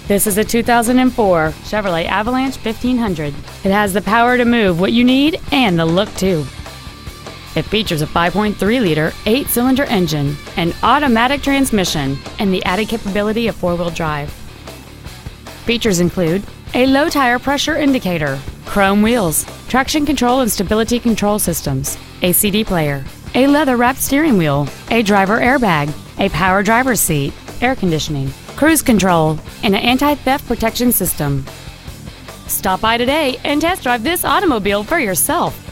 This is a 2004 Chevrolet Avalanche 1500. It has the power to move what you need and the look too. It features a 5.3-liter 8-cylinder engine, an automatic transmission, and the added capability of 4-wheel drive. Features include a low tire pressure indicator, chrome wheels, traction control and stability control systems, a CD player, a leather-wrapped steering wheel, a driver airbag, a power driver's seat, air conditioning, cruise control, and an anti-theft protection system. Stop by today and test drive this automobile for yourself.